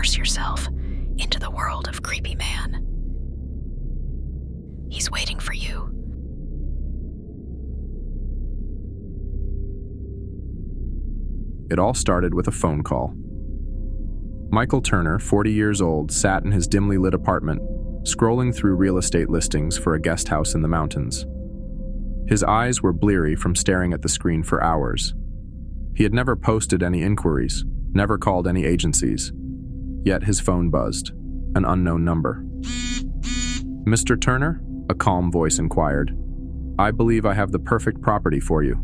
immerse yourself into the world of Creepy Man. He's waiting for you. It all started with a phone call. Michael Turner, 40 years old, sat in his dimly lit apartment, scrolling through real estate listings for a guest house in the mountains. His eyes were bleary from staring at the screen for hours. He had never posted any inquiries, never called any agencies. Yet his phone buzzed, an unknown number. "Mr. Turner?" a calm voice inquired. "I believe I have the perfect property for you."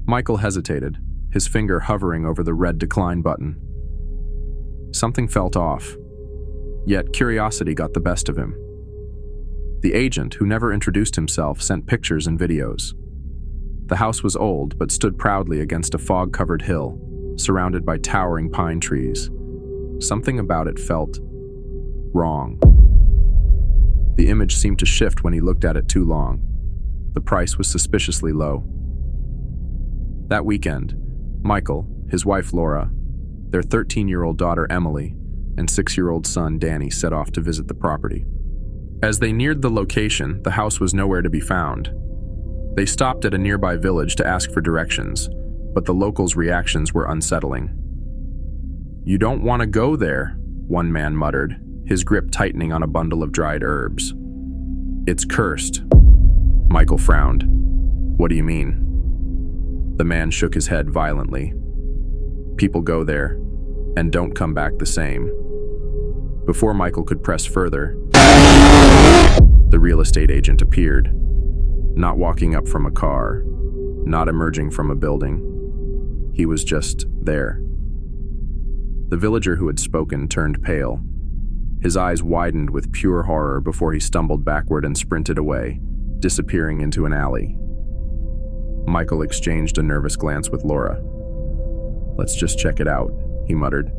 Michael hesitated, his finger hovering over the red decline button. Something felt off, yet curiosity got the best of him. The agent, who never introduced himself, sent pictures and videos. The house was old, but stood proudly against a fog-covered hill, surrounded by towering pine trees. Something about it felt wrong. The image seemed to shift when he looked at it too long. The price was suspiciously low. That weekend, Michael, his wife Laura, their 13-year-old daughter Emily, and 6-year-old son Danny set off to visit the property. As they neared the location, the house was nowhere to be found. They stopped at a nearby village to ask for directions, but the locals' reactions were unsettling. "You don't want to go there," one man muttered, his grip tightening on a bundle of dried herbs. "It's cursed." Michael frowned. "What do you mean?" The man shook his head violently. "People go there, and don't come back the same." Before Michael could press further, the real estate agent appeared, not walking up from a car, not emerging from a building. He was just there. The villager who had spoken turned pale. His eyes widened with pure horror before he stumbled backward and sprinted away, disappearing into an alley. Michael exchanged a nervous glance with Laura. "Let's just check it out," he muttered.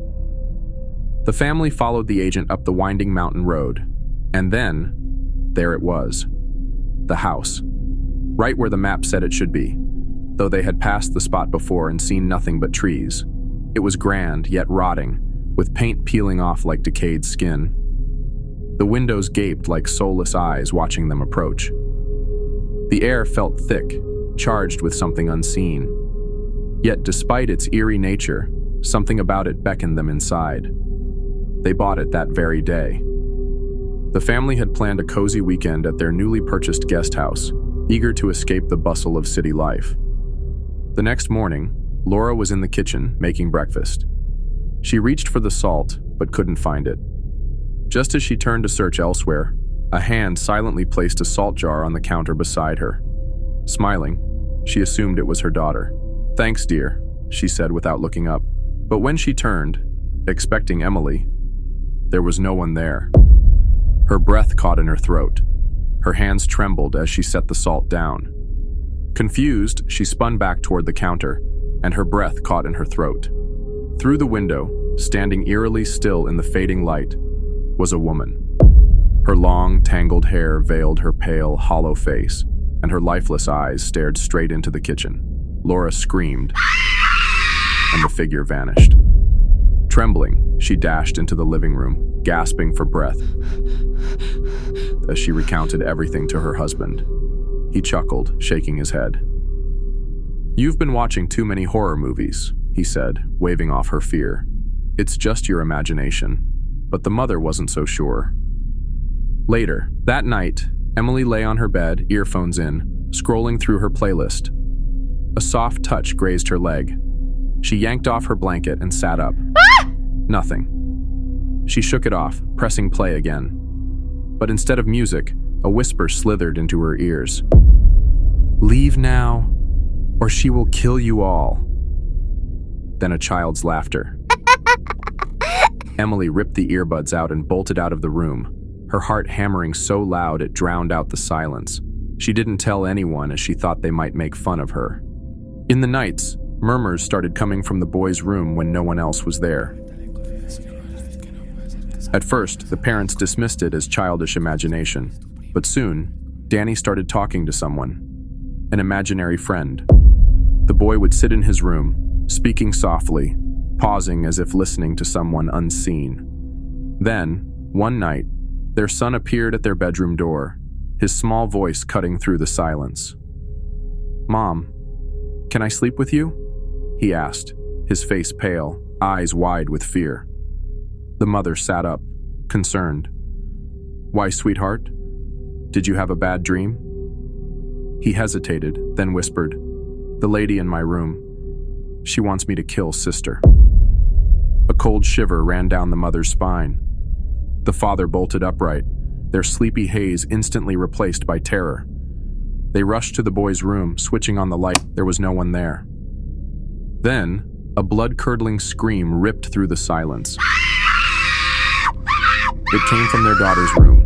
The family followed the agent up the winding mountain road, and then, there it was. The house. Right where the map said it should be, though they had passed the spot before and seen nothing but trees. It was grand, yet rotting, with paint peeling off like decayed skin. The windows gaped like soulless eyes watching them approach. The air felt thick, charged with something unseen. Yet despite its eerie nature, something about it beckoned them inside. They bought it that very day. The family had planned a cozy weekend at their newly purchased guest house, eager to escape the bustle of city life. The next morning, Laura was in the kitchen, making breakfast. She reached for the salt, but couldn't find it. Just as she turned to search elsewhere, a hand silently placed a salt jar on the counter beside her. Smiling, she assumed it was her daughter. "Thanks, dear," she said without looking up. But when she turned, expecting Emily, there was no one there. Her breath caught in her throat. Her hands trembled as she set the salt down. Confused, she spun back toward the counter, and her breath caught in her throat. Through the window, standing eerily still in the fading light, was a woman. Her long, tangled hair veiled her pale, hollow face, and her lifeless eyes stared straight into the kitchen. Laura screamed, and the figure vanished. Trembling, she dashed into the living room, gasping for breath, as she recounted everything to her husband. He chuckled, shaking his head. "You've been watching too many horror movies," he said, waving off her fear. "It's just your imagination." But the mother wasn't so sure. Later, that night, Emily lay on her bed, earphones in, scrolling through her playlist. A soft touch grazed her leg. She yanked off her blanket and sat up. Nothing. She shook it off, pressing play again. But instead of music, a whisper slithered into her ears. "Leave now, or she will kill you all." Then a child's laughter. Emily ripped the earbuds out and bolted out of the room, her heart hammering so loud it drowned out the silence. She didn't tell anyone as she thought they might make fun of her. In the nights, murmurs started coming from the boys' room when no one else was there. At first, the parents dismissed it as childish imagination, but soon, Danny started talking to someone, an imaginary friend. The boy would sit in his room, speaking softly, pausing as if listening to someone unseen. Then, one night, their son appeared at their bedroom door, his small voice cutting through the silence. "Mom, can I sleep with you?" he asked, his face pale, eyes wide with fear. The mother sat up, concerned. "Why, sweetheart? Did you have a bad dream?" He hesitated, then whispered, "The lady in my room. She wants me to kill sister." A cold shiver ran down the mother's spine. The father bolted upright, their sleepy haze instantly replaced by terror. They rushed to the boy's room, switching on the light. There was no one there. Then, a blood-curdling scream ripped through the silence. It came from their daughter's room.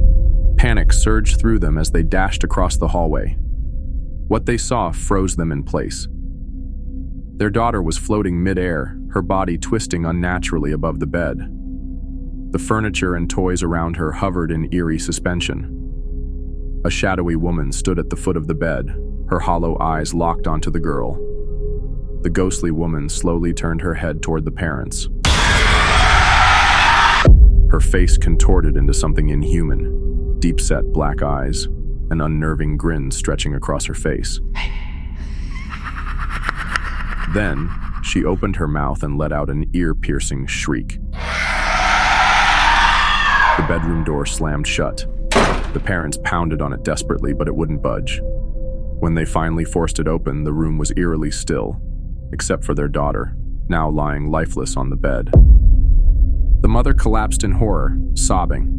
Panic surged through them as they dashed across the hallway. What they saw froze them in place. Their daughter was floating mid-air, her body twisting unnaturally above the bed. The furniture and toys around her hovered in eerie suspension. A shadowy woman stood at the foot of the bed, her hollow eyes locked onto the girl. The ghostly woman slowly turned her head toward the parents. Her face contorted into something inhuman, deep-set black eyes, an unnerving grin stretching across her face. Then, she opened her mouth and let out an ear-piercing shriek. The bedroom door slammed shut. The parents pounded on it desperately, but it wouldn't budge. When they finally forced it open, the room was eerily still, except for their daughter, now lying lifeless on the bed. The mother collapsed in horror, sobbing.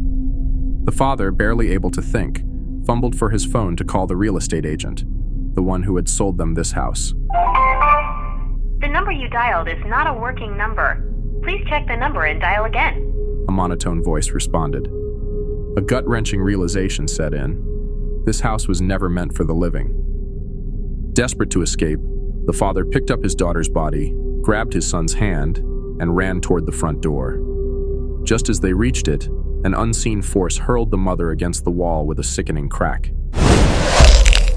The father, barely able to think, fumbled for his phone to call the real estate agent, the one who had sold them this house. "The number you dialed is not a working number. Please check the number and dial again," a monotone voice responded. A gut-wrenching realization set in. This house was never meant for the living. Desperate to escape, the father picked up his daughter's body, grabbed his son's hand, and ran toward the front door. Just as they reached it, an unseen force hurled the mother against the wall with a sickening crack.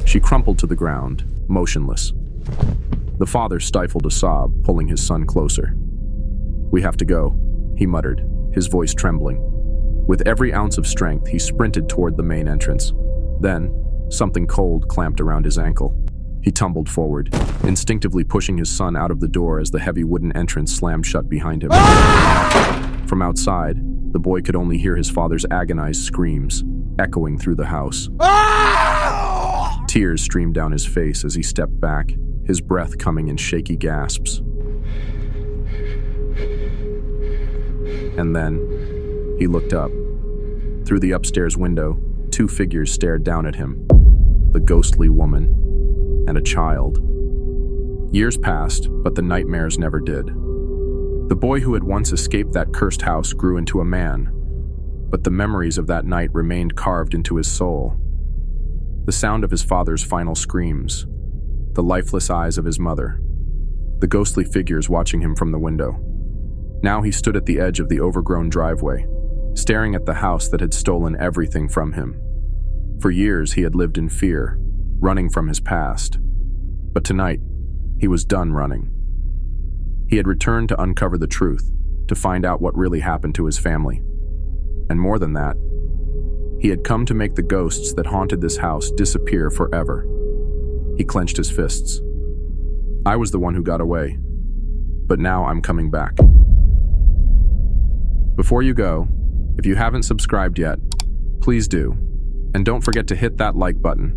She crumpled to the ground, motionless. The father stifled a sob, pulling his son closer. "We have to go," he muttered, his voice trembling. With every ounce of strength, he sprinted toward the main entrance. Then, something cold clamped around his ankle. He tumbled forward, instinctively pushing his son out of the door as the heavy wooden entrance slammed shut behind him. From outside, the boy could only hear his father's agonized screams, echoing through the house. Tears streamed down his face as he stepped back, his breath coming in shaky gasps. And then, he looked up. Through the upstairs window, two figures stared down at him, the ghostly woman and a child. Years passed, but the nightmares never did. The boy who had once escaped that cursed house grew into a man, but the memories of that night remained carved into his soul. The sound of his father's final screams, the lifeless eyes of his mother, the ghostly figures watching him from the window. Now he stood at the edge of the overgrown driveway, staring at the house that had stolen everything from him. For years he had lived in fear, running from his past. But tonight, he was done running. He had returned to uncover the truth, to find out what really happened to his family. And more than that, he had come to make the ghosts that haunted this house disappear forever. He clenched his fists. I was the one who got away, but now I'm coming back. Before you go, if you haven't subscribed yet, please do. And don't forget to hit that like button.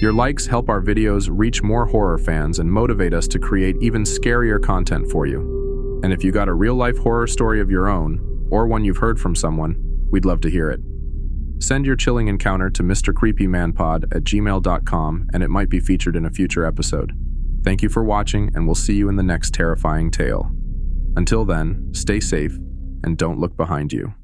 Your likes help our videos reach more horror fans and motivate us to create even scarier content for you. And if you got a real-life horror story of your own, or one you've heard from someone, we'd love to hear it. Send your chilling encounter to mrcreepymanpod@gmail.com and it might be featured in a future episode. Thank you for watching, and we'll see you in the next terrifying tale. Until then, stay safe and don't look behind you.